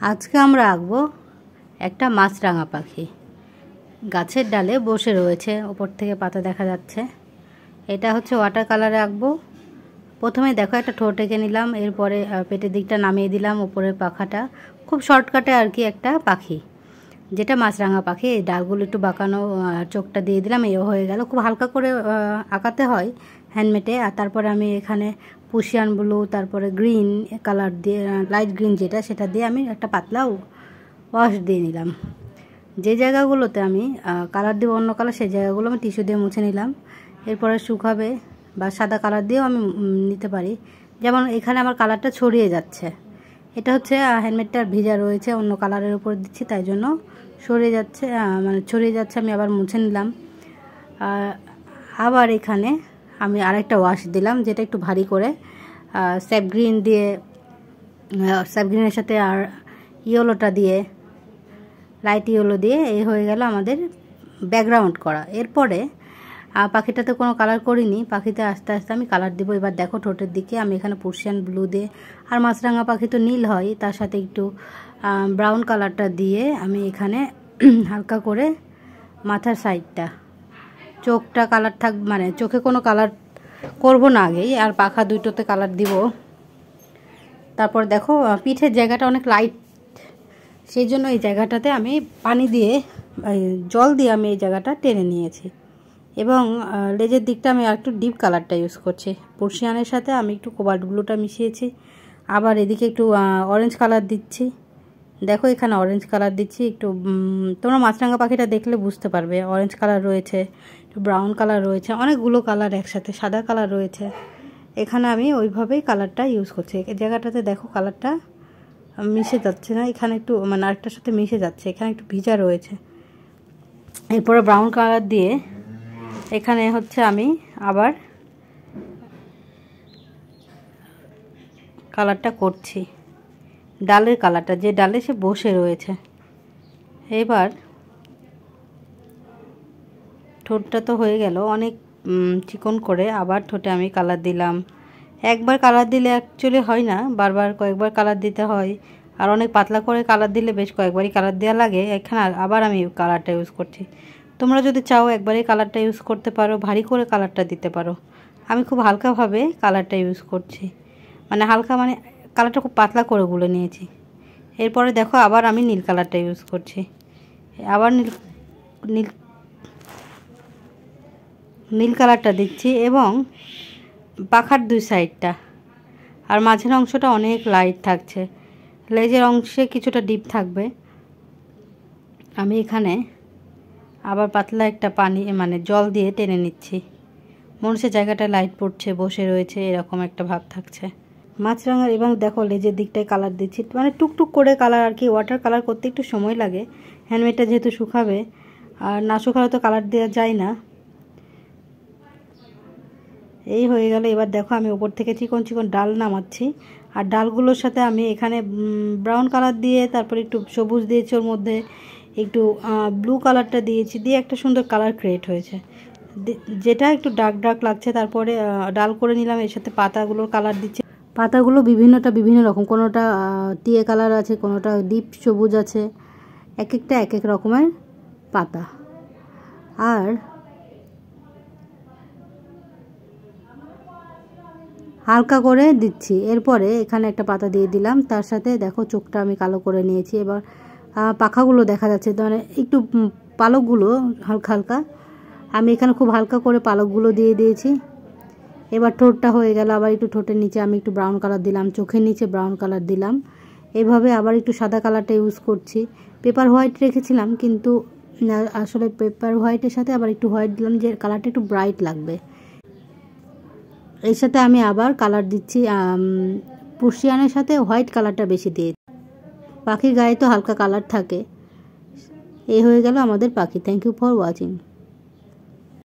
আজকে আমরা আঁকবো একটা মাছরাঙা পাখি। গাছের ডালে বসে রয়েছে, উপর থেকে পাতা দেখা যাচ্ছে। এটা হচ্ছে ওয়াটার কালারে আঁকবো। প্রথমে দেখো একটা ঠোঁট এঁকে নিলাম, এরপরে পেটের দিকটা নামিয়ে দিলাম, উপরের পাখাটা। খুব শর্টকাটে আর কি একটা পাখি, যেটা মাছরাঙা পাখি। এই ডালগুলো একটু বাঁকানো, চোখটা দিয়ে দিলাম, এও হয়ে গেল। খুব হালকা করে আঁকাতে হয় হ্যান্ডমেডে। আর তারপরে আমি এখানে পুশিয়ান ব্লু, তারপরে গ্রিন কালার দিয়ে, লাইট গ্রিন যেটা, সেটা দিয়ে আমি একটা পাতলা ওয়াশ দিয়ে নিলাম। যে জায়গাগুলোতে আমি কালার দেবো অন্য কালার, সেই জায়গাগুলো আমি টিস্যু দিয়ে মুছে নিলাম। এরপরে শুকাবে, বা সাদা কালার দিয়েও আমি নিতে পারি। যেমন এখানে আমার কালারটা ছড়িয়ে যাচ্ছে, এটা হচ্ছে হ্যান্ডমেডটা ভিজা রয়েছে, অন্য কালারের উপর দিচ্ছি, তাই জন্য সরিয়ে যাচ্ছে, মানে ছড়িয়ে যাচ্ছে। আমি আবার মুছে নিলাম। আবার এখানে আমি আরেকটা ওয়াশ দিলাম, যেটা একটু ভারী করে, স্যাপ গ্রিন দিয়ে, স্যাপ গ্রিনের সাথে আর ইয়েলোটা দিয়ে, লাইট ইয়েলো দিয়ে, এই হয়ে গেল আমাদের ব্যাকগ্রাউন্ড করা। এরপরে পাখিটাতে কোনো কালার করিনি, পাখিতে আস্তে আস্তে আমি কালার দিব। এবার দেখো ঠোঁটের দিকে আমি এখানে পার্সিয়ান ব্লু দিয়ে, আর মাছরাঙা পাখি তো নীল হয়, তার সাথে একটু ব্রাউন কালারটা দিয়ে আমি এখানে হালকা করে মাথার সাইডটা, চোখটা কালার থাক, মানে চোখে কোনো কালার করব না আগেই, আর পাখা দুটোতে কালার দিব। তারপর দেখো পিঠের জায়গাটা অনেক লাইট, সেই জন্য এই জায়গাটাতে আমি পানি দিয়ে, জল দিয়ে আমি এই জায়গাটা টেনে নিয়েছি। এবং লেজের দিকটা আমি একটু ডিপ কালারটা ইউজ করছি। পার্সিয়ানের সাথে আমি একটু কোবাল্ট ব্লুটা মিশিয়েছি। আবার এদিকে একটু অরেঞ্জ কালার দিচ্ছি। দেখো এখানে অরেঞ্জ কালার দিচ্ছি একটু। তোমরা মাছরাঙা পাখিটা দেখলে বুঝতে পারবে, অরেঞ্জ কালার রয়েছে, একটু ব্রাউন কালার রয়েছে, অনেকগুলো কালার একসাথে, সাদা কালার রয়েছে। এখানে আমি ওইভাবেই কালারটা ইউজ করছি। এই জায়গাটাতে দেখো কালারটা মিশে যাচ্ছে না, এখানে একটু মানে আরেকটার সাথে মিশে যাচ্ছে, এখানে একটু ভিজা রয়েছে। এরপরে ব্রাউন কালার দিয়ে এখানে হচ্ছে আমি আবার কালারটা করছি, ডালের কালারটা, যে ডালে সে বসে রয়েছে। এবার ঠোঁটটা তো হয়ে গেল অনেক চিকন করে, আবার ঠোঁটে আমি কালার দিলাম। একবার কালার দিলে অ্যাকচুয়ালি হয় না, বারবার কয়েকবার কালার দিতে হয়। আর অনেক পাতলা করে কালার দিলে বেশ কয়েকবারই কালার দেওয়া লাগে। এখানে আবার আমি কালারটা ইউজ করছি। তোমরা যদি চাও একবারই কালারটা ইউজ করতে পারো, ভারী করে কালারটা দিতে পারো। আমি খুব হালকাভাবে কালারটা ইউজ করছি, মানে হালকা, মানে কালারটা খুব পাতলা করে গুলে নিয়েছি। এরপরে দেখো আবার আমি নীল কালারটা ইউজ করছি, আবার নীল কালারটা দিচ্ছি, এবং পাখার দুই সাইডটা, আর মাঝের অংশটা অনেক লাইট থাকছে, লেজের অংশে কিছুটা ডিপ থাকবে। আমি এখানে আবার পাতলা একটা পানি, মানে জল দিয়ে টেনে নিচ্ছি। মনে হচ্ছে জায়গাটা লাইট পড়ছে, বসে রয়েছে, এরকম একটা ভাব থাকছে মাছরাঙার। এবং দেখো লেজের দিকটায় কালার দিচ্ছি, মানে টুকটুক করে কালার আর কি। ওয়াটার কালার করতে একটু সময় লাগে, হ্যান্ডমেডটা যেহেতু শুকাবে, আর না শুকালে তো কালার দেওয়া যায় না। এই হয়ে গেল। এবার দেখো আমি উপর থেকে চিকন চিকন ডাল নামাচ্ছি, আর ডালগুলোর সাথে আমি এখানে ব্রাউন কালার দিয়ে, তারপরে একটু সবুজ দিয়েছি, ওর মধ্যে একটু ব্লু কালারটা দিয়েছি, দিয়ে একটা সুন্দর কালার ক্রিয়েট হয়েছে, যেটা একটু ডার্ক ডার্ক লাগছে। তারপরে ডাল করে নিলাম, এর সাথে পাতাগুলোর কালার দিচ্ছি। পাতাগুলো বিভিন্নটা বিভিন্ন রকম, কোনোটা টিয়ে কালার আছে, কোনোটা ডিপ সবুজ আছে, এক একটা এক এক রকমের পাতা। আর হালকা করে দিচ্ছি। এরপরে এখানে একটা পাতা দিয়ে দিলাম, তার সাথে দেখো চোখটা আমি কালো করে নিয়েছি। এবার পাখাগুলো দেখা যাচ্ছে, মানে একটু পালকগুলো হালকা হালকা, আমি এখানে খুব হালকা করে পালকগুলো দিয়ে দিয়েছি। এবার ঠোঁটটা হয়ে গেল, আবার একটু ঠোঁটের নিচে আমি একটু ব্রাউন কালার দিলাম, চোখের নিচে ব্রাউন কালার দিলাম। এভাবে আবার একটু সাদা কালারটা ইউজ করছি। পেপার হোয়াইট রেখেছিলাম, কিন্তু আসলে পেপার হোয়াইটের সাথে আবার একটু হোয়াইট দিলাম, যে কালারটা একটু ব্রাইট লাগবে। এর সাথে আমি আবার কালার দিচ্ছি, পার্সিয়ানের সাথে হোয়াইট কালারটা বেশি দিয়ে। পাখির গায়ে তো হালকা কালার থাকে। এই হয়ে গেল আমাদের পাখি। Thank you for watching.